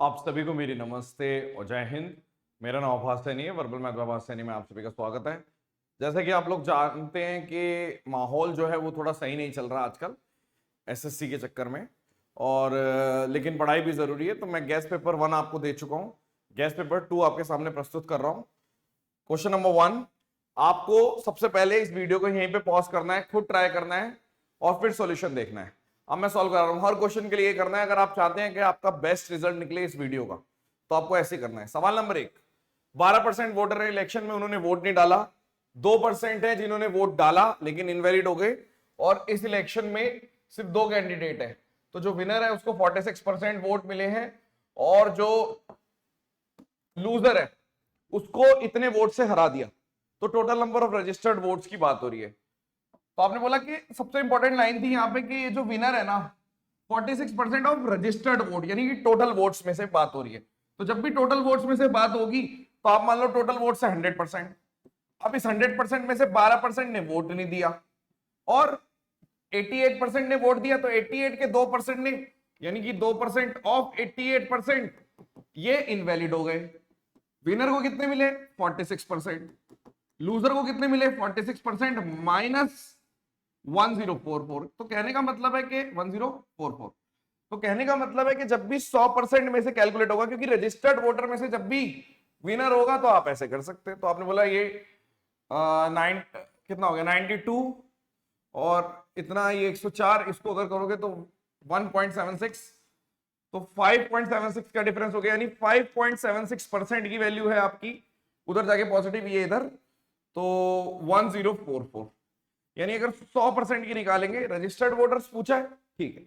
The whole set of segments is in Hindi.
आप सभी को मेरी नमस्ते और जय हिंद। मेरा नाम आभास सैनी है, वर्बल मैथ आभास सैनी में आप सभी का स्वागत है। जैसा कि आप लोग जानते हैं कि माहौल जो है वो थोड़ा सही नहीं चल रहा आजकल एसएससी के चक्कर में, और लेकिन पढ़ाई भी जरूरी है। तो मैं गैस पेपर 1 आपको दे चुका हूँ, गैस पेपर 2 आपके सामने प्रस्तुत कर रहा हूँ। क्वेश्चन नंबर 1, आपको सबसे पहले इस वीडियो को यहीं पे पॉज करना है, खुद ट्राई करना है और फिर सॉल्यूशन देखना है। अब मैं सॉल्व कर रहा हूं, हर क्वेश्चन के लिए करना है। अगर आप चाहते हैं कि आपका बेस्ट रिजल्ट निकले इस वीडियो का, तो आपको ऐसे करना है। सवाल नंबर 1, 12% वोटर है इलेक्शन में, उन्होंने वोट नहीं डाला। 2% है जिन्होंने वोट डाला लेकिन इनवैलिड हो गए, और इस इलेक्शन में सिर्फ 2 कैंडिडेट है। तो जो विनर है उसको 46% वोट मिले हैं, और जो लूजर है उसको इतने वोट से हरा दिया। तो total number of registered votes की बात हो रही है। तो आपने बोला कि सबसे इंपॉर्टेंट लाइन थी यहाँ पे कि ये जो विनर है ना, 46% ऑफ रजिस्टर्ड वोट, यानी कि टोटल वोट्स में से बात हो रही है। तो जब भी टोटल वोट्स में से बात होगी तो आप मान लो टोटल वोट से 100%। अब इस 100% में से 12% ने वोट नहीं दिया और 88% ने वोट दिया, तो 88 के 2% ने, यानी कि 2% ऑफ 88% ये इनवैलिड हो गए। विनर को कितने मिले? 46%। लूजर को कितने मिले? 46% माइनस 1044। तो कहने का मतलब है कि 1044, तो कहने का मतलब है कि जब भी 100% में से कैलकुलेट होगा, क्योंकि रजिस्टर्ड वोटर में से जब भी विनर होगा तो आप ऐसे कर सकते हैं। तो आपने बोला ये 9 कितना हो गया? 92 और इतना ये 104, इसको अगर करोगे तो 1.76, तो 5.76 का डिफरेंस हो गया, यानी 5.76% की वैल्यू है आपकी। उधर जाके पॉजिटिव, ये इधर, तो 1044। यानी अगर 100% की निकालेंगे, रजिस्टर्ड वोटर्स पूछा है, ठीक है,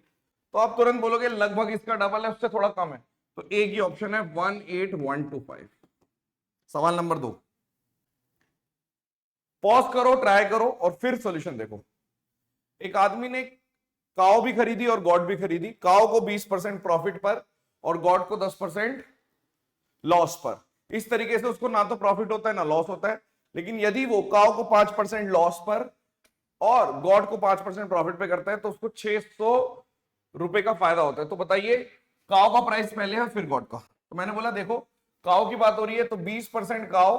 तो आप तुरंत बोलोगे लगभग इसका डबल है, उससे थोड़ा कम है, तो एक ही ऑप्शन है 18125। सवाल नंबर 2, पॉज करो, ट्राई करो और फिर सॉल्यूशन देखो। एक आदमी ने काव भी खरीदी और गॉड भी खरीदी। काव को 20% प्रॉफिट पर और गॉड को 10% लॉस पर। इस तरीके से उसको ना तो प्रॉफिट होता है ना लॉस होता है। लेकिन यदि वो काव को 5% लॉस पर और गॉड को 5% प्रॉफिट पे करता है तो उसको 600 रुपए का फायदा होता है। तो बताइए, काव का प्राइस पहले है फिर गॉड का। तो मैंने बोला देखो, काव की बात हो रही है तो 20% काव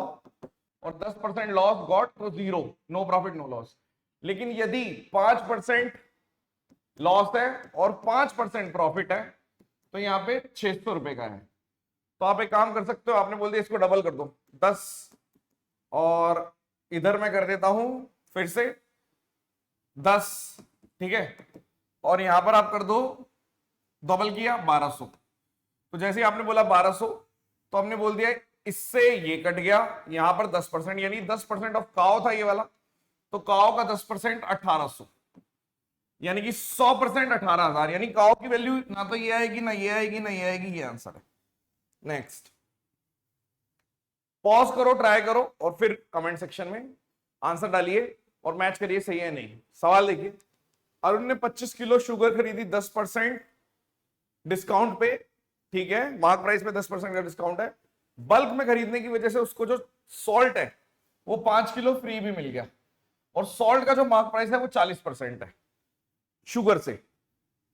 और 10% लॉस गॉड, तो 0, नो प्रॉफिट नो लॉस। लेकिन यदि 5% लॉस है और 5% प्रॉफिट है, तो यहां पे 600 रुपए का है। तो आप एक काम कर सकते हो, आपने बोल दिया इसको डबल कर दो, 10, और इधर मैं कर देता हूं फिर से 10, ठीक है, और यहां पर आप कर दो, डबल किया 1200। तो जैसे ही आपने बोला 1200, तो हमने बोल दिया इससे ये कट गया, यहां पर 10%, यानी 10% ऑफ काव था ये वाला, तो काव का 10% 1800, यानी कि 100% 18,000। यानी काव की वैल्यू ना तो ये आएगी ना ये आएगी ना ये आएगी, ये आंसर है। नेक्स्ट, पॉज करो, ट्राई करो और फिर कमेंट सेक्शन में आंसर डालिए और मैच करिए सही है नहीं। सवाल देखिए, अरुण ने 25 किलो शुगर खरीदी 10% डिस्काउंट पे, ठीक है, मार्क प्राइस पे 10% का डिस्काउंट है। बल्क में खरीदने की वजह से उसको जो सॉल्ट है वो 5 किलो फ्री भी मिल गया, और सॉल्ट का जो मार्क प्राइस है वो 40% है शुगर से,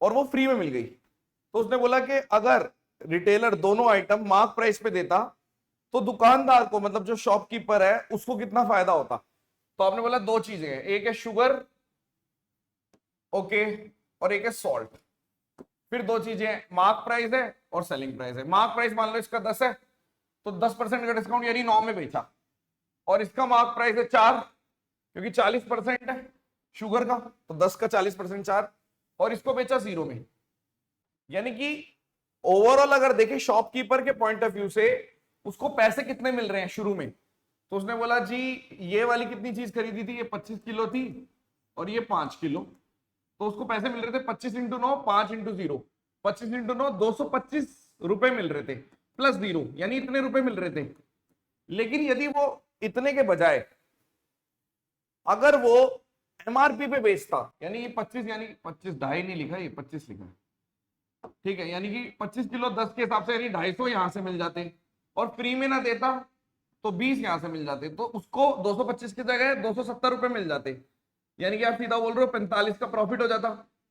और वो फ्री में मिल गई। तो उसने बोला कि अगर रिटेलर दोनों आइटम मार्क प्राइस पे देता तो दुकानदार को, मतलब जो शॉपकीपर है, उसको कितना फायदा होता। तो आपने बोला दो चीजें हैं, एक है शुगर, ओके, और एक है सॉल्ट। फिर दो चीजें, मार्क प्राइस है और सेलिंग प्राइस है। मार्क प्राइस मान लो इसका 10 है, तो 10% का डिस्काउंट यानी 9 में बेचा, और इसका मार्क प्राइस है 4, क्योंकि 40% है शुगर का, तो 10 का 40% 4, और इसको बेचा 0 में। यानी कि ओवरऑल अगर देखें शॉपकीपर के पॉइंट ऑफ व्यू से, उसको पैसे कितने मिल रहे हैं शुरू में। तो उसने बोला जी ये वाली कितनी चीज खरीदी थी, ये 25 किलो थी और ये 5 किलो, तो उसको पैसे मिल रहे थे 25 इंटू 9, 5 इंटू 0, 25 इंटू 9, 225 रुपए मिल रहे थे प्लस 0, यानी इतने रुपए मिल रहे थे। लेकिन यदि वो इतने के बजाय अगर वो एमआरपी पे बेचता, यानी ये 25, यानी 25 ढाई नहीं लिखा, ये 25 लिखा है, ठीक है, यानी कि 25 किलो 10 के हिसाब से यानी 250 यहां से मिल जाते, और फ्री में ना देता तो 20 यहां से मिल जाते, तो उसको 225 की जगह 270 रुपए मिल जाते। यानी कि आप सीधा बोल रहे हो 45 का प्रॉफिट हो जाता।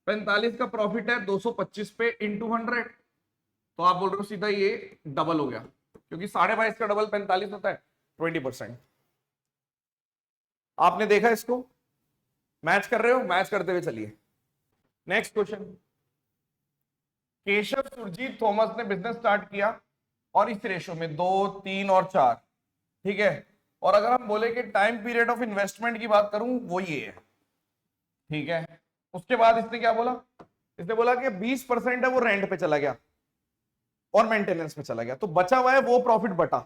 45 का प्रॉफिट है 225 पे इंटू 100, तो आप बोल रहे हो सीधा ये डबल हो गया, क्योंकि 22.5 का डबल 45 होता है, 20%। आपने देखा इसको, मैच कर रहे हो, मैच करते हुए चलिए। Next question, Keshav Surjit Thomas ने बिजनेस स्टार्ट किया और इस रेशो में 2, 3 और 4, ठीक है। और अगर हम बोले कि टाइम पीरियड ऑफ इन्वेस्टमेंट की बात करूं वो ये है, ठीक है। उसके बाद इसने क्या बोला, इसने बोला कि 20% है वो रेंट पे चला गया और मेंटेनेंस पे चला गया, तो बचा हुआ है वो प्रॉफिट बटा।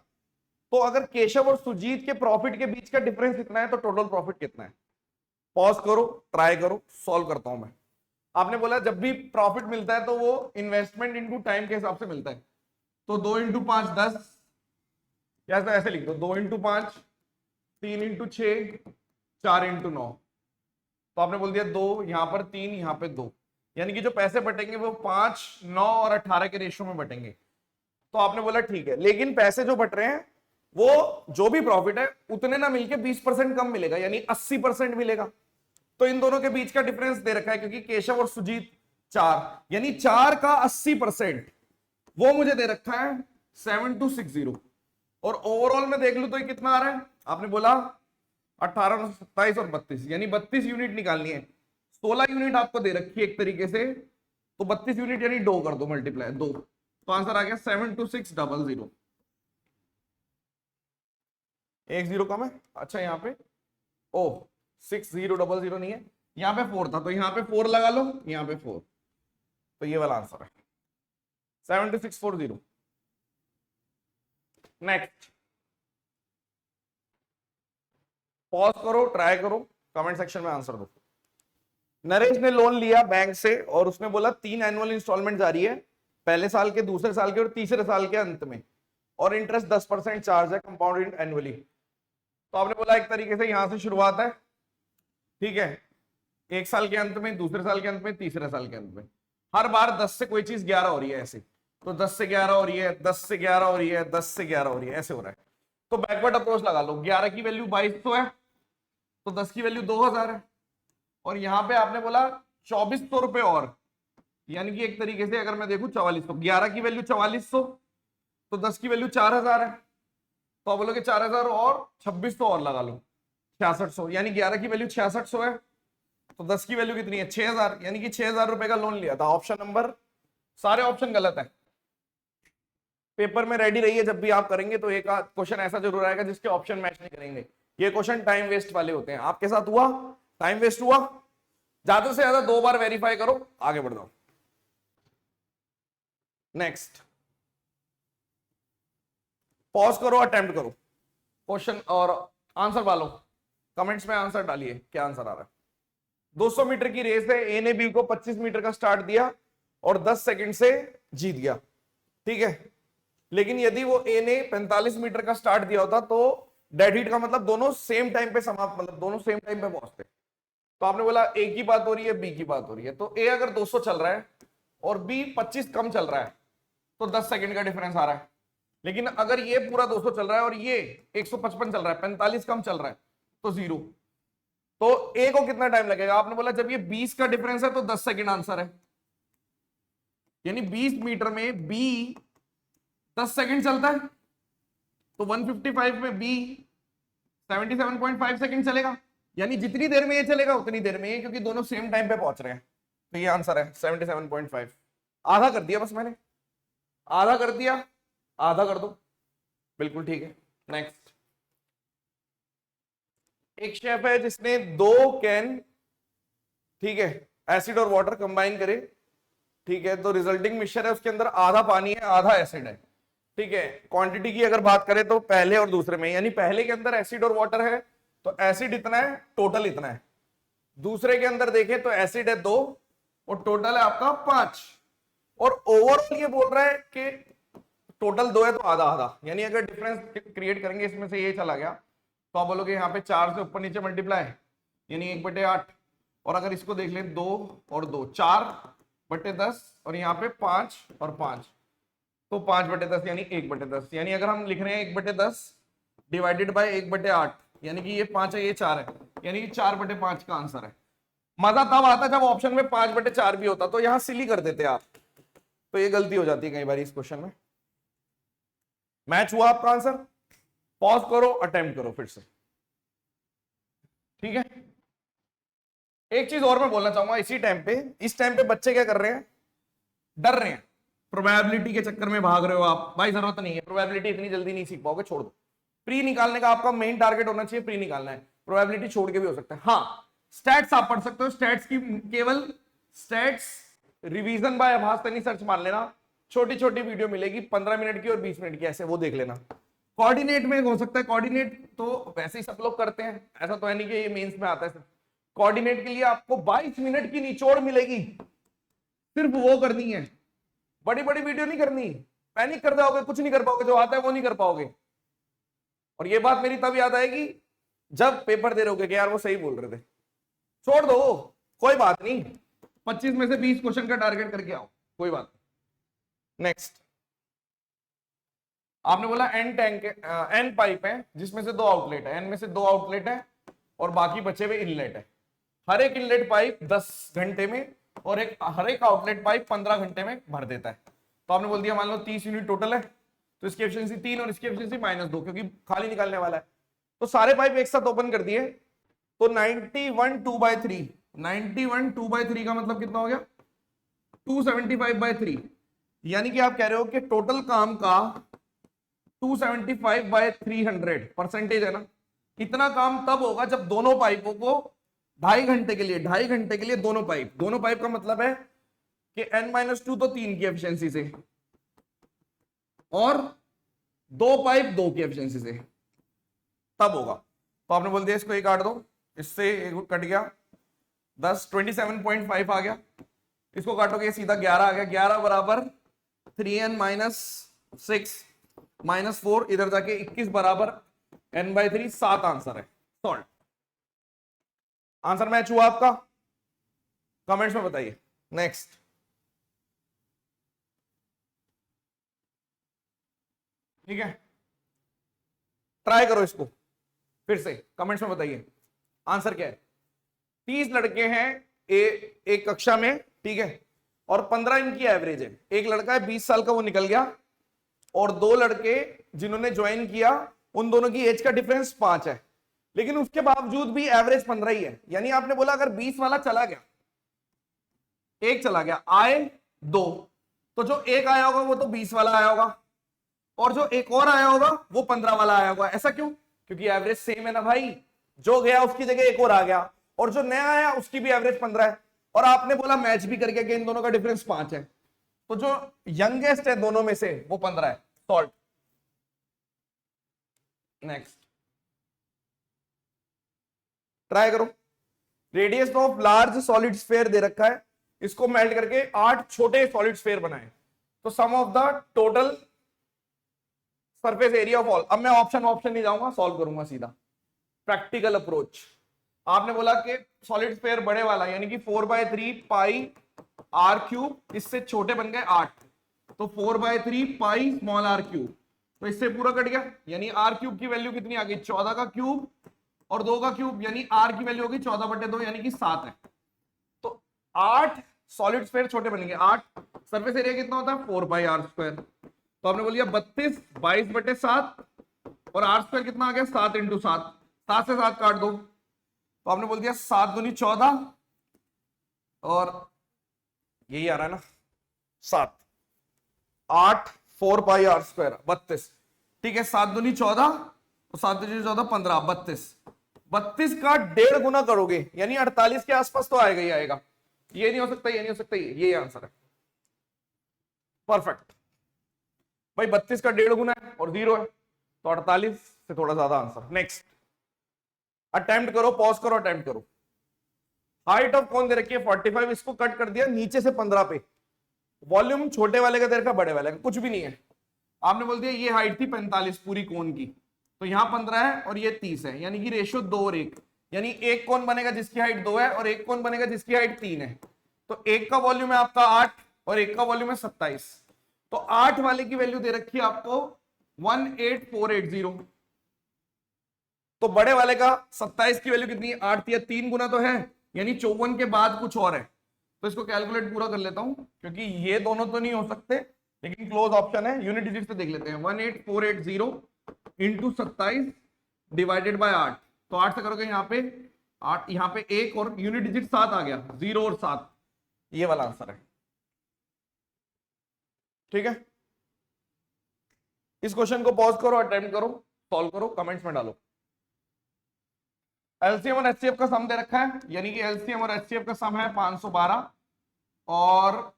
तो अगर केशव और सुजीत के प्रॉफिट के बीच का डिफरेंस कितना है तो टोटल प्रॉफिट कितना है। पॉज करो, ट्राई करो, सॉल्व करता हूं मैं। आपने बोला जब भी प्रॉफिट मिलता है तो वो इन्वेस्टमेंट इनटू टाइम के हिसाब से मिलता है, तो 2 × 5 10, या तो ऐसे लिख दो 2 × 5, 3 × 6, 4 × 9। तो आपने बोल दिया 2, यहां पर 3, यहां पे 2, यानी कि जो पैसे बटेंगे वो 5, 9 और 18 के रेशियो में बटेंगे। तो आपने बोला ठीक है, लेकिन पैसे जो बट रहे हैं वो जो भी प्रॉफिट है उतने ना मिलके 20% कम मिलेगा, यानी 80% मिलेगा। तो इन दोनों के बीच का डिफरेंस दे रखा है, क्योंकि केशव और सुजीत 4, यानी 4 का 80% वो मुझे दे रखा है 7260। और ओवरऑल में देख लू तो ये कितना आ रहा है, आपने बोला 18, 27 और 32, यानी 32 यूनिट निकालनी है। 16 यूनिट आपको दे रखी है एक तरीके से, तो 32 यूनिट यानी 2 कर दो, मल्टीप्लाई 2, तो आंसर आ गया 72600। एक जीरो कम है, अच्छा यहाँ पे ओ 6000 नहीं है, यहाँ पे 4 था, तो यहाँ पे 4 लगा लो, यहाँ पे 4, तो ये वाला आंसर है 72640। नेक्स्ट, पॉज करो, ट्राई करो, कमेंट सेक्शन में आंसर दो। नरेश ने लोन लिया बैंक से और उसने बोला 3 एनुअल इंस्टॉलमेंट जारी है, पहले साल के, दूसरे साल के और तीसरे साल के अंत में, और इंटरेस्ट 10% चार्ज है कंपाउंडेड एनुअली। तो आपने बोला एक तरीके से यहां से शुरुआत है, ठीक है, एक साल के अंत में, दूसरे साल के अंत में, तीसरे साल के अंत में, हर बार 10 से कोई चीज 11 हो रही है ऐसे, तो 10 से 11 हो रही है, 10 से 11 हो रही है, 10 से 11 हो रही है, ऐसे हो रहा है। तो बैकवर्ड अप्रोच लगा लो, 11 की वैल्यू 2200 है, तो 10 की वैल्यू 2000 है, और यहां पे आपने बोला 2400 रुपए और, यानी कि एक तरीके से अगर मैं देखूं 4400, 11 की वैल्यू 4400, तो 10 की वैल्यू 4000 है, तो आप बोलोगे 4000 और 2600 और लगा लो, 6600, यानी 11 की वैल्यू 6600 है, तो 10 की वैल्यू कितनी है 6000, यानी कि 6000 रुपए का लोन लिया था। ऑप्शन नंबर, सारे ऑप्शन गलत है। पेपर में रेडी रहिए, जब भी आप करेंगे तो एक क्वेश्चन ऐसा जरूर आएगा जिसके ऑप्शन मैच नहीं करेंगे। ये क्वेश्चन टाइम वेस्ट वाले होते हैं। आपके साथ हुआ, टाइम वेस्ट हुआ, ज्यादा से ज्यादा 2 बार वेरीफाई करो, आगे बढ़ जाओ। नेक्स्ट, पॉज करो, अटेम्प्ट करो क्वेश्चन और आंसर वालों कमेंट्स में आंसर डालिए, क्या आंसर आ रहा है। 200 मीटर की रेस है, ए ने बी को 25 मीटर का स्टार्ट दिया और 10 सेकंड से जीत गया, ठीक है। लेकिन यदि वो ए ने 45 मीटर का स्टार्ट दिया होता तो डेड हीट का मतलब दोनों सेम टाइम पे समाप्त, मतलब दोनों सेम टाइम पे पहुंचते। तो आपने बोला ए की बात हो रही है, बी की बात हो रही है, तो ए अगर 200 चल रहा है और बी 25 कम चल रहा है तो 10 सेकंड का डिफरेंस आ रहा है। लेकिन अगर ये पूरा 200 चल रहा है और ये 155 चल रहा है, 45 कम चल रहा है, तो 0। तो ए को कितना टाइम लगेगा, आपने बोला जब ये 20 का डिफरेंस है तो 10 सेकंड आंसर है, यानी 20 मीटर में बी 10 सेकंड चलता है, तो 155 में बी 77.5 सेकंड चलेगा, यानी जितनी देर में ये चलेगा उतनी देर में ये, क्योंकि दोनों सेम टाइम पे पहुंच रहे हैं। तो ये आंसर है 77.5। आधा कर दिया बस मैंने, आधा कर दिया, आधा कर दो, बिल्कुल ठीक है। नेक्स्ट, एक शेफ है जिसने 2 कैन, ठीक है, एसिड और वाटर कंबाइन करे, ठीक है, तो रिजल्टिंग मिक्सचर है उसके अंदर आधा पानी है आधा एसिड है, ठीक है। क्वांटिटी की अगर बात करें तो पहले और दूसरे में, यानी पहले के अंदर एसिड और वाटर है तो एसिड इतना है, टोटल इतना है। दूसरे के अंदर देखें तो एसिड है 2 और टोटल है आपका 5, और ओवरऑल ये बोल रहा है कि टोटल 2 है तो आधा आधा, यानी अगर डिफरेंस क्रिएट करेंगे इसमें से ये चला गया तो आप बोलोगे यहाँ पे 4 से ऊपर नीचे मल्टीप्लाई, यानी 1/8, और अगर इसको देख लें 2 और 2 4/10, और यहाँ पे 5 और 5, तो 5/10 यानी 1/10, यानी अगर हम लिख रहे हैं 1/10 डिवाइडेड बाय 1/8, यानी कि ये 5 है ये 4 है, यानी कि 4/5 का आंसर है। मजा तब आता जब ऑप्शन में 5/4 भी होता, तो यहां सिली कर देते आप, तो ये गलती हो जाती है कई बार इस क्वेश्चन में। मैच हुआ आपका आंसर? पॉज करो, अटेम्प्ट करो फिर से, ठीक है। एक चीज और मैं बोलना चाहूंगा इसी टाइम पे, इस टाइम पे बच्चे क्या कर रहे हैं, डर रहे हैं, प्रोबेबिलिटी के चक्कर में भाग रहे हो आप। भाई जरूरत नहीं है, प्रोबेबिलिटी इतनी जल्दी नहीं सीख पाओगे, छोड़ दो। प्री निकालने का आपका मेन टारगेट होना चाहिए, प्री निकालना है। प्रोबेबिलिटी छोड़ के भी हो सकता है। हाँ, स्टैट्स आप पढ़ सकते हो, स्टैट्स की केवल स्टैट्स रिवीजन बाय आभास तनी सर्च मार लेना, छोटी छोटी वीडियो मिलेगी 15 मिनट की और 20 मिनट की, ऐसे वो देख लेना। कोऑर्डिनेट में हो सकता है, कोऑर्डिनेट तो वैसे ही सब लोग करते हैं, ऐसा तो है नहीं कि ये मेंस में आता है। कोऑर्डिनेट के लिए आपको 22 मिनट की निचोड़ मिलेगी, सिर्फ वो करनी है, बड़ी बड़ी वीडियो नहीं करनी। पैनिक कर जाओगे, कुछ नहीं कर पाओगे, जो आता है वो नहीं कर पाओगे। और ये बात मेरी तब याद आएगी जब पेपर दे रहे हो कि यार वो सही बोल रहे थे। छोड़ दो, कोई बात नहीं, 25 में से 20 क्वेश्चन का टारगेट करके आओ, कोई बात नहीं। नेक्स्ट, आपने बोला एन टैंक एन पाइप है जिसमें से 2 आउटलेट है, एन में से 2 आउटलेट है और बाकी बचे हुए इनलेट है। हर एक इनलेट पाइप 10 घंटे में और हर एक आउटलेट पाइप 15 घंटे में भर देता है। तो आपने बोल दिया मान लो 30 यूनिट टोटल है, तो इसकी एफिशिएंसी 3 और इसकी एफिशिएंसी -2, क्योंकि खाली निकालने वाला है। तो सारे पाइप एक साथ ओपन कर दिए, तो 91 2/3, 91 2/3 का मतलब कितना हो गया, 275/3। यानी कि आप कह रहे हो कि टोटल काम का 275/300 परसेंटेज है ना। इतना काम तब होगा जब दोनों पाइपों को 2.5 घंटे के लिए, 2.5 घंटे के लिए दोनों पाइप का मतलब है कि n-2 तो 3 की एफिशिएंसी से और 2 पाइप 2 की एफिशिएंसी से, तब होगा। तो आपने बोल दिया इसको एक काट दो, इससे एक कट गया 10, 27.5 आ गया। इसको काटोगे सीधा 11 आ गया, 11 बराबर 3n - 6 - 4, इधर जाके 21 बराबर n/3, 7 आंसर है। सॉल्व। आंसर मैच हुआ आपका? कमेंट्स में बताइए। नेक्स्ट, ठीक है, ट्राई करो इसको फिर से, कमेंट्स में बताइए आंसर क्या है। 30 लड़के हैं एक कक्षा में, ठीक है, और 15 इनकी एवरेज है। एक लड़का है 20 साल का, वो निकल गया, और 2 लड़के जिन्होंने ज्वाइन किया उन दोनों की एज का डिफरेंस 5 है, लेकिन उसके बावजूद भी एवरेज 15 ही है। यानी आपने बोला अगर 20 वाला चला गया, एक चला गया, आए 2, तो जो एक आया होगा वो तो 20 वाला आया होगा, और जो एक और आया होगा वो 15 वाला आया होगा। ऐसा क्यों? क्योंकि एवरेज सेम है ना भाई, जो गया उसकी जगह एक और आ गया, और जो नया आया उसकी भी एवरेज 15 है, और आपने बोला मैच भी करके कि इन दोनों का डिफरेंस 5 है, तो जो यंगेस्ट है दोनों में से वो 15 है। सॉल्व। नेक्स्ट, ट्राई करो। Radius of large solid sphere दे रखा है, इसको मेल्ट करके 8 छोटे सॉलिड स्फीयर बनाए, तो sum of the total surface area of all. अब मैं ऑप्शन नहीं जाऊंगा, सॉल्व करूंगा सीधा, प्रैक्टिकल अप्रोच। आपने बोला कि सॉलिड स्फीयर बड़े वाला यानी कि 4/3 पाई r³, इससे छोटे बन गए 8, तो 4/3 पाई स्मॉल r³, तो इससे पूरा कट गया। यानी r³ की वैल्यू कितनी आ गई, 14 का क्यूब और 2 का क्यूब, यानी r की वैल्यू होगी 14/2, यानी कि 7 है। तो 8 सॉलिड स्फीयर छोटे बनेंगे, 8 सरफेस एरिया कितना होता है 4πr²। तो आपने बोलिए 32 22/7, और r² कितना आ गया 7 × 7, 7 से 7 काट दो, तो आपने बोल दिया 7 दूनी 14, और यही आ रहा है ना 7, 8 4πr², 32, ठीक है। 7 दूनी 14, तो 7 दूनी 14 15, 32 का 1.5 गुना करोगे यानी 48 के आसपास तो आएगा ही आएगा। ये नहीं हो सकता, ये नहीं हो सकता, ये आंसर है। परफेक्ट भाई, 32 का 1.5 गुना है और 0 है, तो 48 से थोड़ा ज्यादा आंसर। नेक्स्ट, अटेम्प्ट करो, पॉज करो, अटेम्प्ट करो। हाइट ऑफ कौन दे रखी है 45, इसको कट कर दिया नीचे से 15 पे। वॉल्यूम छोटे वाले का दे रखा, बड़े वाले का कुछ भी नहीं है। आपने बोल दिया ये हाइट थी 45 पूरी कोन की, तो यहां 15 है और ये 30 है, यानी कि रेशियो 2 और 1, यानी एक कोन बनेगा जिसकी हाइट 2 है और एक कोन बनेगा जिसकी हाइट 3 है। तो एक का वॉल्यूम है आपका 8 और एक का वॉल्यूम है 27, तो 8 वाले की वैल्यू दे रखी है आपको 18480, तो बड़े वाले का 27 की वैल्यू कितनी है 8 या 3 गुना तो है, यानी 54 के बाद कुछ और है, तो इसको कैलकुलेट पूरा कर लेता हूं, क्योंकि ये दोनों तो नहीं हो सकते, लेकिन क्लोज ऑप्शन है। यूनिट डिजिट से देख लेते हैं। 18480 इंटू 27 डिवाइडेड बाय 8। तो 8 से करोगे यहाँ पे 8, यहाँ पे 1 और यूनिट डिजिट 7 आ गया, 0 और 7, ये वाला आंसर है। ठीक है, इस क्वेश्चन को पॉज करो, अटेम्प्ट करो, सॉल्व करो, कमेंट्स में डालो। एलसीएम और एचसीएफ का सम दे रखा है, यानी कि एलसीएम और एचसीएफ का सम है 512 और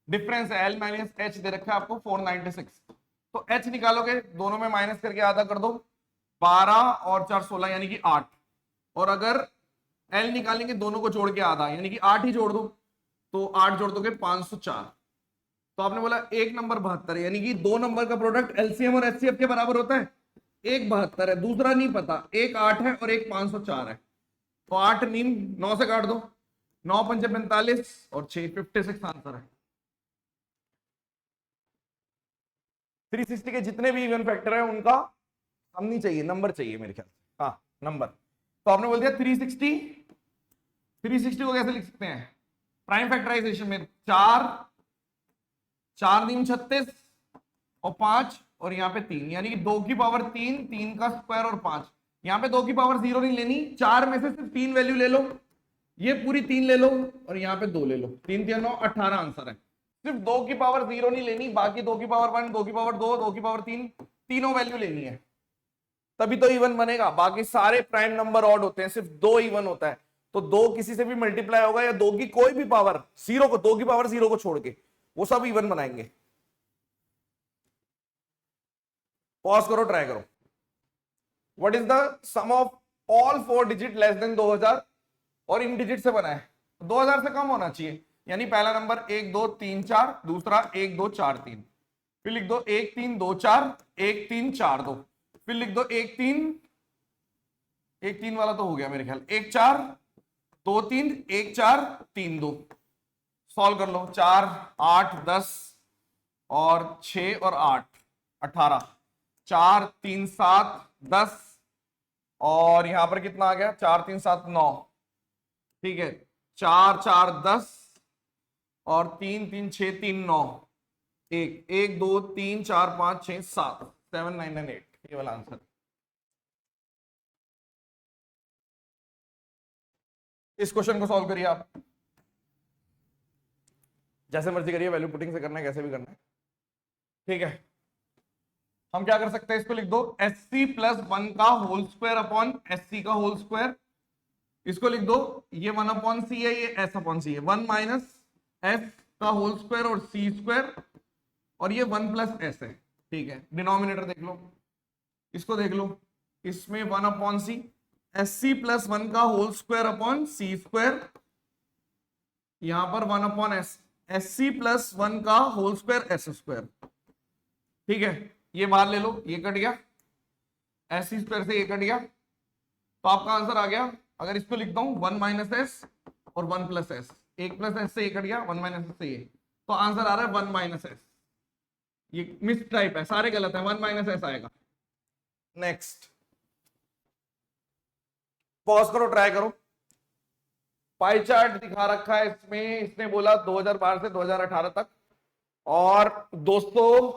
डिफरेंस है एल माइनस एच दे रखा है आपको 496। तो एच निकालोगे, दोनों में माइनस करके आधा कर दो, 12 और 4 16 यानी कि 8। और अगर एल निकालेंगे दोनों को जोड़ के आधा, यानी कि 8 ही जोड़ दो, तो 8 जोड़ दोगे 504। तो आपने बोला एक नंबर 72 है, यानी कि दो नंबर का प्रोडक्ट एलसीएम और एचसीएफ के बराबर होता है। एक 72 है, दूसरा नहीं पता, एक 8 है और एक 504 है। तो 8 नीम 9 से काट दो, 9 पंचे 45 और 6 56 आंसर है। 360 के जितने भी इवन फैक्टर है उनका सम नहीं चाहिए, नंबर चाहिए मेरे ख्याल से। हाँ नंबर। तो आपने बोल दिया 360 को कैसे लिख सकते हैं प्राइम फैक्टराइजेशन में? 4 नीम 36 और 5 और यहाँ पे 3, यानी कि 2 की पावर 3, 3 का स्क्वायर और 5। यहाँ पे 2 की पावर 0 नहीं लेनी, 4 में से सिर्फ 3 वैल्यू ले लो, ये पूरी 3 ले लो और यहाँ पे 2 ले लो, 3 3 9 18 आंसर है। सिर्फ 2 की पावर 0 नहीं लेनी, बाकी 2 की पावर 1, 2 की पावर 2, 2 की पावर 3, तीनों वैल्यू लेनी है, तभी तो इवन बनेगा। बाकी सारे प्राइम नंबर ऑड होते हैं, सिर्फ 2 इवन होता है। तो 2 किसी से भी मल्टीप्लाई होगा, या 2 की कोई भी पावर 0 को, 2 की पावर 0 को छोड़ के वो सब इवन बनाएंगे। पॉज करो, ट्राई करो। What is the sum of all 4 digit less than 2000 और इन डिजिट से बना है, 2000 से कम होना चाहिए, यानी पहला नंबर 1 2 3 4, दूसरा 1 2 4 3, फिर लिख दो 1 3 2 4, 1 3 4 2, फिर लिख दो 1 3 वाला तो हो गया मेरे ख्याल, 1 4 2 3 1 4 3 2। सॉल्व कर लो, 4 8 10 और 6 और 8 18, 4 3 7 10 और यहां पर कितना आ गया, 4 3 7 9। ठीक है, 4 4 10 और 3 3 6 3 9, 1 1 2 3 4 5 6 7 7 9 9 8, ये वाला आंसर। इस क्वेश्चन को सॉल्व करिए आप, जैसे मर्जी करिए, वैल्यू पुटिंग से करना है, कैसे भी करना है। ठीक है, हम क्या कर सकते हैं, इसको लिख दो SC प्लस 1 का होल स्क्वायर अपॉन SC का होल स्क्वायर। इसको लिख दो, ये 1 अपॉन सी है, ये S अपॉन सी है, 1 माइनस S का होल स्क्वायर और C स्क्वायर, और ये 1 प्लस S है। ठीक है, डिनोमिनेटर देख लो, इसको देख लो, इसमें 1 अपॉन सी, SC प्लस 1 का whole square upon C square, यहां पर 1 अपॉन SC प्लस 1 का होल स्क्वायर S स्क्वायर। ठीक है, ये बाहर ले लो, ये कट गया, SC स्क्वायर से ये कट गया, तो आपका आंसर आ गया। अगर इसको लिखता हूं 1 माइनस एस और 1 प्लस एस, 1 प्लस एस से ये कट गया, 1 माइनस एस से ये, तो आंसर आ रहा है 1 माइनस एस। ये मिस टाइप है, सारे गलत है, 1 माइनस एस आएगा। नेक्स्ट, पॉज करो, ट्राई करो। पाई चार्ट दिखा रखा है इसमें, इसने बोला 2012 से 2018 तक, और दोस्तों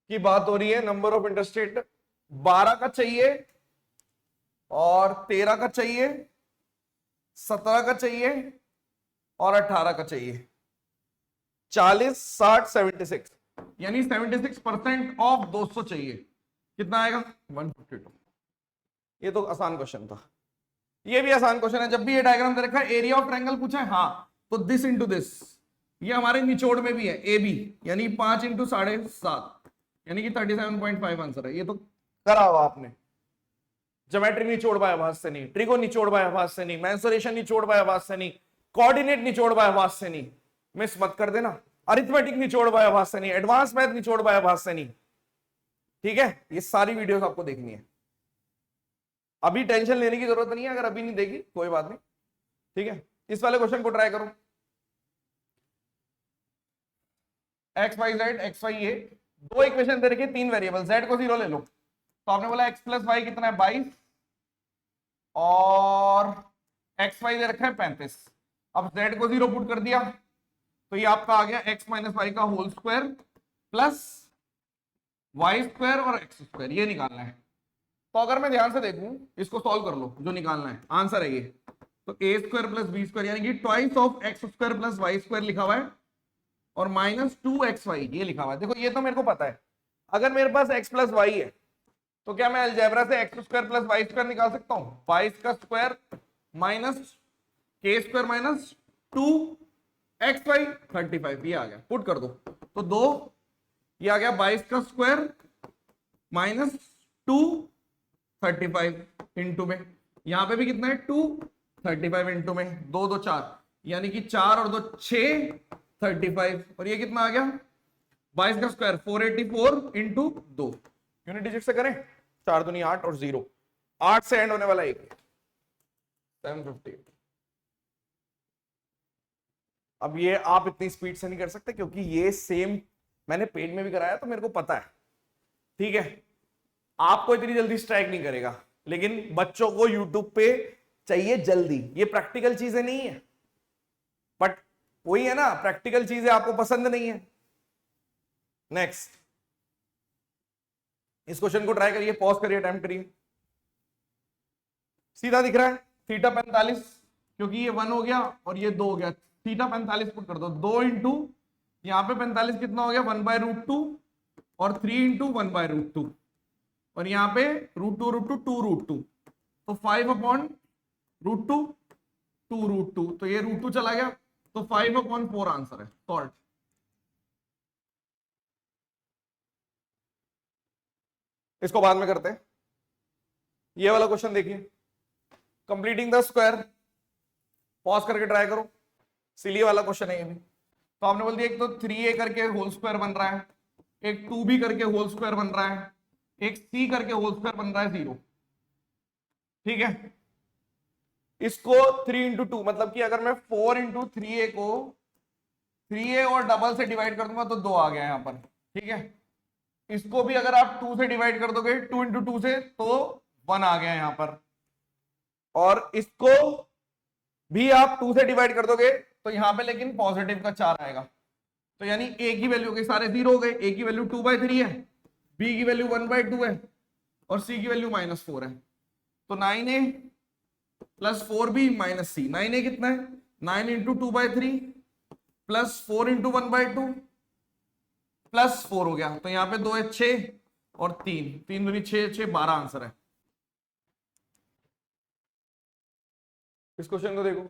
की बात हो रही है, नंबर ऑफ इंटरस्टेट 12 का चाहिए और 13 का चाहिए, 17 का चाहिए और 18 का चाहिए। 40 60 76, यानी 76% ऑफ 200 चाहिए। कितना आएगा? 152। ये तो आसान क्वेश्चन था, ये भी आसान क्वेश्चन है। जब भी ये डायग्राम दे रखा है, एरिया ऑफ ट्रायंगल पूछा है, हाँ, तो दिस इंटू दिस, ये हमारे निचोड़ में भी है, ए बी, यानी 5 इंटू 7.5, यानी कि 37.5 आंसर है। ये तो करा हुआ आपने, ज्योमेट्री निचोड़ बाय आवाज से नहीं, ट्रिगो निचोड़ बाय आवाज से नहीं, मेंसुरेशन निचोड़ बाय आवाज से नहीं, कोऑर्डिनेट निचोड़ बाय आवाज से नहीं, मिस मत कर देना, अरिथमेटिक निचोड़ बाय आवाज से नहीं, एडवांस मैथ निचोड़ बाय आवाज से नहीं। ठीक है, ये सारी वीडियोस आपको देखनी है, अभी टेंशन लेने की जरूरत नहीं है, अगर अभी नहीं देखी कोई बात नहीं। ठीक है, इस वाले क्वेश्चन को ट्राई करो। X y z, x y a, दो इक्वेशन दे रखी है, 3 वेरिएबल, जेड को 0 ले लो, तो आपने बोला एक्स प्लस वाई कितना है 22 और एक्स वाई दे रखा है 35। अब z को 0 पुट कर दिया तो ये आपका आ गया x माइनस वाई का whole square plus y square और एक्स स्क्वायर, ये निकालना है। तो अगर मैं ध्यान से देखूं, इसको सॉल्व कर लो, जो निकालना है आंसर है ये, तो a square plus b square यानी कि twice of x square plus y square लिखा हुआ है और माइनस 2xy ये लिखा हुआ है। देखो ये तो मेरे को पता है, अगर मेरे पास x प्लस वाई है तो क्या मैं अलजेब्रा से x square plus y square निकाल सकता हूं? वाई का स्क्वायर माइनस के स्क्वायर माइनस 2xy 35, ये आ गया, पुट कर दो तो 2, ये आ गया 22 का स्क्वायर माइनस 235 इंटू में, यहां पे भी कितना है 235 इंटू में 2 2 4 यानी कि 4 और 2 6 35 और ये कितना आ गया 22 का स्क्वायर 484 इंटू 2, यूनिट डिजिट से करें 4 दूनी 8 और 0 8 से एंड होने वाला एक 750। अब ये आप इतनी स्पीड से नहीं कर सकते क्योंकि ये सेम मैंने पेड में भी कराया तो मेरे को पता है, ठीक है। आपको इतनी जल्दी स्ट्राइक नहीं करेगा, लेकिन बच्चों को यूट्यूब पे चाहिए जल्दी, ये प्रैक्टिकल चीजें नहीं है, बट वही है ना, प्रैक्टिकल चीजें आपको पसंद नहीं है। नेक्स्ट, इस क्वेश्चन को ट्राई करिए, पॉज करिए, अटेम्प्ट करिए। सीधा दिख रहा है थीटा 45, क्योंकि ये 1 हो गया और ये 2 हो गया, थीटा 45 पुट कर दो, 2 इंटू यहाँ पे 45 कितना हो गया 1/√2 और 3 इंटू 1/√2 और यहाँ पे √2 √2 2√2 तो 5/√2 2√2 तो ये √2 चला गया तो 5/4 आंसर है, सॉल्व। इसको बाद में करते हैं, ये वाला क्वेश्चन देखिए, कंप्लीटिंग द स्क्वायर, पॉज करके ट्राई करो, सिली वाला क्वेश्चन है ये भी। तो आपने बोल दिया एक तो 3a करके होल स्क्वायर बन रहा है, एक 2b करके होल स्क्वायर बन रहा है, एक c करके होल स्क्वायर बन रहा है 0, ठीक है। इसको 3 इंटू 2 मतलब कि अगर मैं 4 इंटू 3a को 3a और डबल से डिवाइड कर दूंगा तो 2 आ गया यहाँ पर, ठीक है। इसको भी अगर आप 2 से डिवाइड कर दोगे 2 इंटू 2 से तो 1 आ गया यहाँ पर, और इसको भी आप 2 से डिवाइड कर दोगे तो यहाँ पे लेकिन पॉजिटिव का 4 आएगा, तो यानी a की वैल्यू के सारे 0 हो गए, a की वैल्यू 2/3 है, b की वैल्यू 1/2 है और c की वैल्यू -4 है, तो 9a plus 4b minus c, 9a कितना है 9 इंटू 2/3 प्लस 4 इंटू 1/2 प्लस 4 हो गया, तो यहाँ पे 2 है 6 और 3 3 दूनी 6 6 12 आंसर है। इस क्वेश्चन को देखो,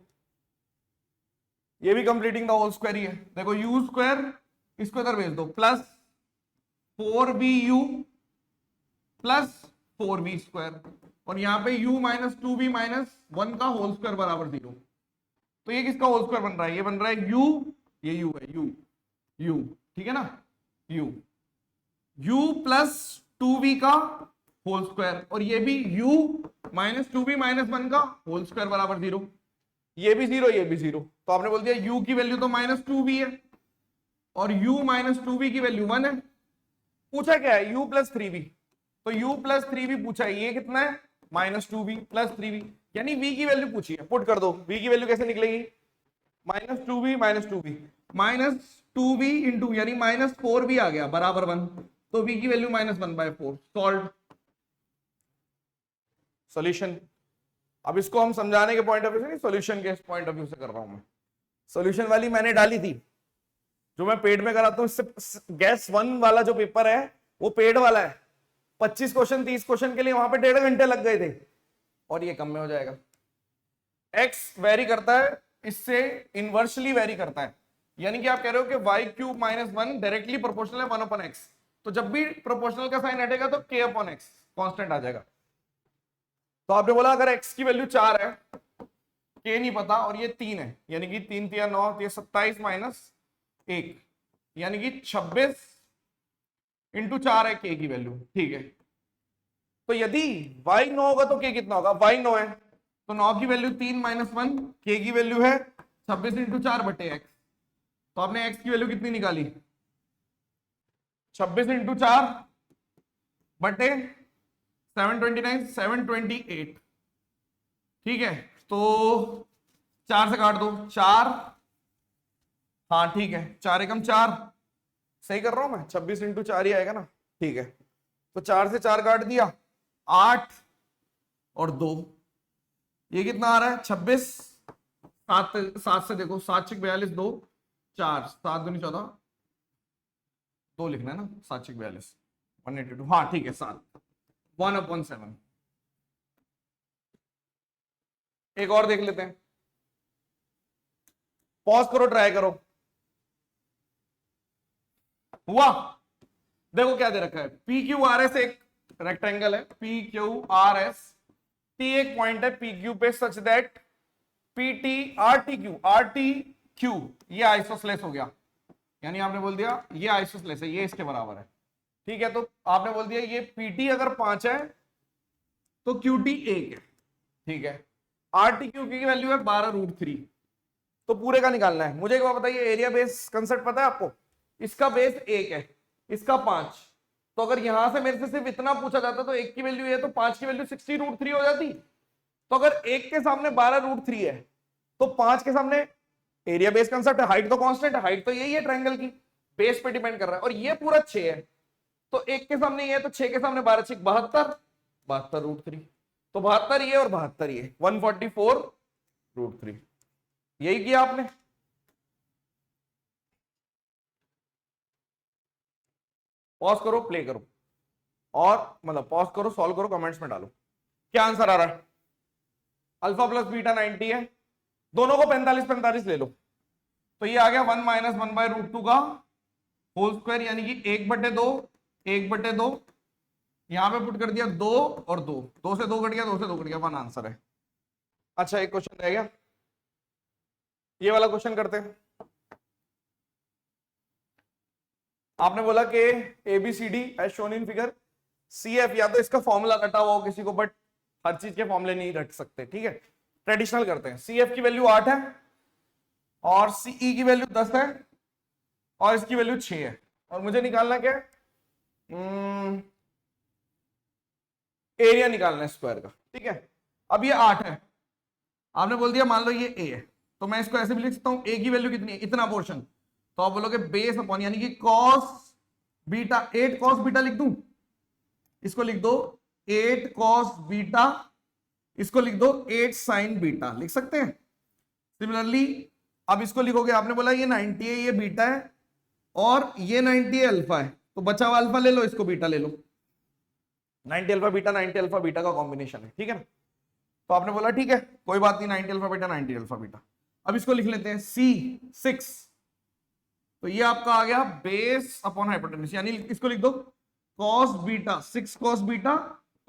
ये भी कंप्लीटिंग द होल स्क्वायर ही है। देखो u स्क्वायर इसको इधर भेज दो, plus 4bu plus 4b square और यहाँ पे u माइनस 2b माइनस 1 का होल स्क्वायर बराबर 0, तो ये किसका होल स्क्वायर बन रहा है, ये बन रहा है u, ये u है u, ठीक है ना, u प्लस 2b का होल स्क्वायर और ये भी u माइनस 2b माइनस 1 का होल स्क्वायर बराबर 0, ये भी 0 ये भी 0, तो आपने बोल दिया u की वैल्यू तो -2b है और u माइनस 2b की वैल्यू 1 है। पूछा क्या है u प्लस 3b, तो u प्लस 3b पूछा है, ये कितना है -2b प्लस 3b, यानी v की वैल्यू पूछी है, पुट कर दो, v की वैल्यू कैसे निकलेगी -2b -2b इंटू यानी -4b आ गया बराबर 1, तो v की वैल्यू -1/4, सॉल्व। सॉल्यूशन, अब इसको हम समझाने के पॉइंट ऑफ व्यू से नहीं, सॉल्यूशन के पॉइंट ऑफ व्यू से कर रहा हूं मैं। सॉल्यूशन वाली मैंने डाली थी, जो मैं पेड में कराता हूं, इससे गैस 1 वाला जो पेपर है वो पेड वाला है, 25 क्वेश्चन 30 क्वेश्चन के लिए वहां पे 1.5 घंटे लग गए थे, और ये कम में हो जाएगा। x वेरी करता है, इससे इनवर्सली वेरी करता है, यानी कि आप कह रहे हो कि y³ - 1 डायरेक्टली प्रोपोर्शनल है 1/x, तो जब भी प्रोपोर्शनल का साइन हटेगा तो k/x कांस्टेंट आ जाएगा। तो आपने बोला अगर x की वैल्यू 4 है, k नहीं पता और ये 3 है, यानी कि 3 3 9 तो ये 27 माइनस 1 यानी कि 26 इंटू 4 है k की वैल्यू, ठीक है। तो यदि y 9 होगा तो k कितना होगा, y 9 है तो 9 की वैल्यू 3 - 1, k की वैल्यू है 26 इंटू 4 बटे x, तो आपने x की वैल्यू कितनी निकाली 26 इंटू 4 बटे 729 728, ठीक है। तो 4 से काट दो, 4, हाँ ठीक है, 4 एकम 4, सही कर रहा हूं मैं, 26 इंटू 4 ही आएगा ना, ठीक है। तो 4 से 4 काट दिया, 8 और 2, ये कितना आ रहा है 26, 7 से देखो, 7 6 42, 2 4, 7 दूनी 14, 2 लिखना है ना, 7 6 42, 182, हाँ ठीक है, 7, 1/7। एक और देख लेते हैं, पॉज करो, ट्राई करो। हुआ? देखो क्या दे रखा है, पी क्यू आर एस एक रेक्टेंगल है, P Q R S, T एक पॉइंट है पी क्यू पे, such that P T R T Q ये आइसोसलेस हो गया, यानी आपने बोल दिया ये आइसोसलेस है, ये इसके बराबर है, ठीक है। तो आपने बोल दिया ये पी टी अगर 5 है तो क्यू टी 1 है, ठीक है। आर टी क्यू की वैल्यू है 12√3, तो पूरे का निकालना है। मुझे एक बात बताइए, एरिया बेस कंसेप्ट पता है आपको? इसका बेस 1 है, इसका 5, तो अगर यहां से मेरे से सिर्फ इतना पूछा जाता तो 1 की वैल्यू है तो 5 की वैल्यू 60√3 हो जाती। तो अगर 1 के सामने 12√3 है तो 5 के सामने, एरिया बेस कंसेप्ट है, हाइट तो कांस्टेंट है, हाइट तो यही है ट्रायंगल की, बेस पे डिपेंड कर रहा है, और ये पूरा 6 है, तो 1 के सामने ये है तो 6 के सामने 12 6 72, 72√3, तो 72 ये और 72 ये, 144√3। यही किया आपने। पॉज करो, प्ले करो, और मतलब पॉज करो, सॉल्व करो, कमेंट्स में डालो क्या आंसर आ रहा है। अल्फा प्लस बीटा 90 है, दोनों को 45 45 ले लो, तो ये आ गया 1 - 1/√2 का होल स्क्वायर, यानी कि 1/2, 1/2, यहां पे पुट कर दिया 2 और 2, 2 से 2 कट गया, 2 से 2 कट गया, 1 आंसर है। अच्छा एक क्वेश्चन रह गया, ये वाला क्वेश्चन करते हैं। आपने बोला कि ABCD as shown in figure, CF या तो इसका फॉर्मूला रटा हुआ हो किसी को, बट हर चीज के फॉर्मूले नहीं रट सकते, ठीक है, ट्रेडिशनल करते हैं। CF की वैल्यू 8 है और CE की वैल्यू 10 है और इसकी वैल्यू 6 है, और मुझे निकालना क्या है, एरिया निकालना है स्क्वायर का, ठीक है। अब ये 8 है, आपने बोल दिया मान लो ये A है, तो मैं इसको ऐसे भी लिख सकता हूं, A की वैल्यू कितनी है, इतना पोर्शन, तो आप बोलोगे बेस अपॉन, यानी कि कॉस बीटा, 8 कॉस बीटा लिख दूं, इसको लिख दो 8 कॉस बीटा, इसको लिख दो 8 साइन बीटा, लिख सकते हैं। सिमिलरली अब इसको लिखोगे, आपने बोला ये 90 है, ये बीटा है, और ये 90 अल्फा है, तो बचा हुआ अल्फा ले लो, इसको बीटा ले लो, 90 अल्फा बीटा, 90 अल्फा बीटा का कॉम्बिनेशन है, ठीक है ना। तो आपने बोला ठीक है कोई बात नहीं, 90 अल्फा बीटा, 90 अल्फा बीटा। अब इसको लिख लेते हैं C6, तो ये आपका आ गया बेस अपॉन हाइपोटेन्यूज, यानी इसको लिख दो कॉस बीटा, 6 कॉस बीटा,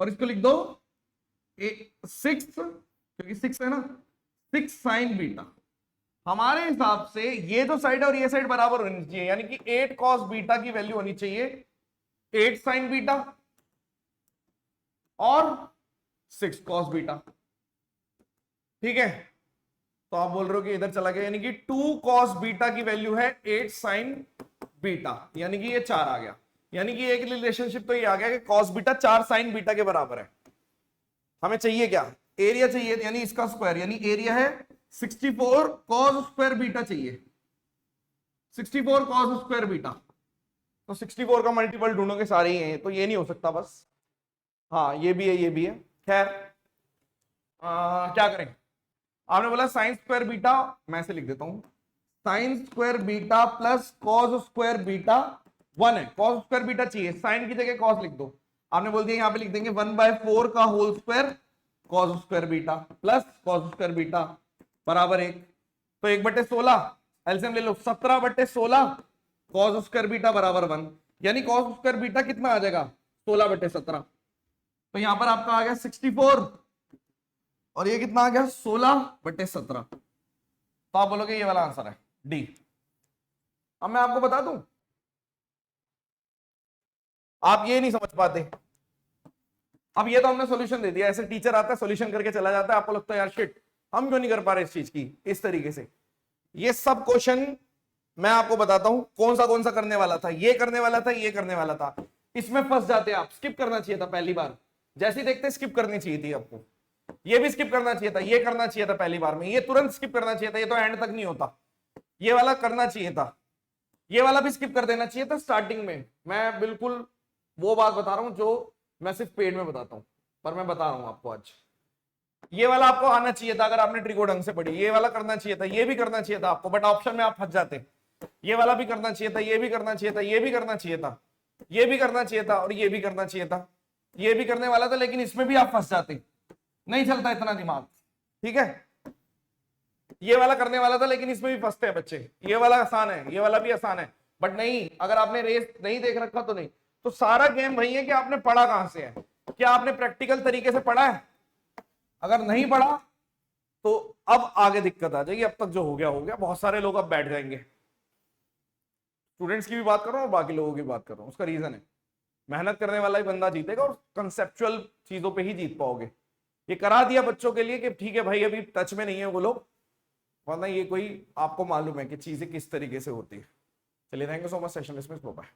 और इसको लिख दो 6, क्योंकि 6 है ना, 6 साइन बीटा। हमारे हिसाब से ये जो साइड और ये साइड बराबर होनी चाहिए, यानी कि 8 कॉस बीटा की वैल्यू होनी चाहिए 8 साइन बीटा और 6 कॉस बीटा, ठीक है। तो आप बोल रहे हो कि इधर चला गया, यानी कि 2 कॉस बीटा की वैल्यू है 8 साइन बीटा, यानी कि ये 4 आ गया, यानी कि एक रिलेशनशिप तो ये आ गया कि कॉस बीटा 4 साइन बीटा के बराबर है। हमें चाहिए क्या, एरिया चाहिए, यानी इसका स्क्वायर, यानी एरिया है 64 कॉस स्क्वायर बीटा चाहिए, 64 कॉस स्क्वायर बीटा, तो 64 का मल्टीपल ढूंढोगे सारे ही हैं, तो ये नहीं हो सकता बस, हाँ ये भी है, ये भी है, खैर क्या करें। आपने बोला साइन स्क्वायर बीटा, मैं से लिख देता हूं, sine square beta plus cos square beta 1 है, कॉस स्क्वायर बीटा चाहिए, साइन की जगह कॉस लिख दो। आपने बोल दिया यहां पे लिख देंगे 1/4 का whole square cos square beta plus cos square beta बराबर 1, तो 1/16 एलसीएम ले लो, 17/16 कॉस स्क्वायर बीटा बराबर 1, यानी कॉस स्क्वायर बीटा कितना आ जाएगा 16/17, तो यहां पर आपका आ गया 64 और ये कितना आ गया 16/17, तो आप बोलोगे ये वाला आंसर है डी। अब मैं आपको बता दूं, आप ये नहीं समझ पाते, अब ये तो हमने सॉल्यूशन दे दिया, ऐसे टीचर आता है सॉल्यूशन करके चला जाता है, आपको लगता है यार शिट हम क्यों नहीं कर पा रहे इस चीज की, इस तरीके से। ये सब क्वेश्चन मैं आपको बताता हूं कौन सा करने वाला था, ये करने वाला था, ये करने वाला था, इसमें फंस जाते आप, स्किप करना चाहिए था पहली बार, जैसे देखते स्किप करनी चाहिए थी आपको, ये भी स्किप करना चाहिए था, ये करना चाहिए था पहली बार में, ये तुरंत स्किप करना चाहिए था, ये तो एंड तक नहीं होता, ये वाला करना चाहिए था, ये वाला भी स्किप कर देना चाहिए था स्टार्टिंग में। मैं बिल्कुल वो बात बता रहा हूं जो मैं सिर्फ पेड में बताता हूं, पर मैं बता रहा हूं आपको आज। ये वाला आपको आना चाहिए था अगर आपने ट्रिको ढंग से पढ़ी, ये वाला करना चाहिए था, ये भी करना चाहिए था आपको, बट ऑप्शन में आप फंस जाते। ये वाला भी करना चाहिए था, ये भी करना चाहिए था, ये भी करना चाहिए था, ये भी करना चाहिए था, और ये भी करना चाहिए था, ये भी करने वाला था, लेकिन इसमें भी आप फंस जाते, नहीं चलता इतना दिमाग, ठीक है। ये वाला करने वाला था लेकिन इसमें भी फंसते हैं बच्चे, ये वाला आसान है, ये वाला भी आसान है, बट नहीं, अगर आपने रेस नहीं देख रखा तो नहीं। तो सारा गेम वही है कि आपने पढ़ा कहां से है, क्या आपने प्रैक्टिकल तरीके से पढ़ा है? अगर नहीं पढ़ा तो अब आगे दिक्कत आ जाएगी। अब तक जो हो गया हो गया, बहुत सारे लोग अब बैठ जाएंगे। स्टूडेंट्स की भी बात कर रहा हूँ और बाकी लोगों की बात कर रहा हूँ, उसका रीजन है मेहनत करने वाला ही बंदा जीतेगा, और कंसेप्चुअल चीजों पे ही जीत पाओगे। ये करा दिया बच्चों के लिए कि ठीक है भाई अभी टच में नहीं है वो लोग, वरना ये कोई आपको मालूम है कि चीजें किस तरीके से होती है। चलिए, thank you so much, session dismiss, bye.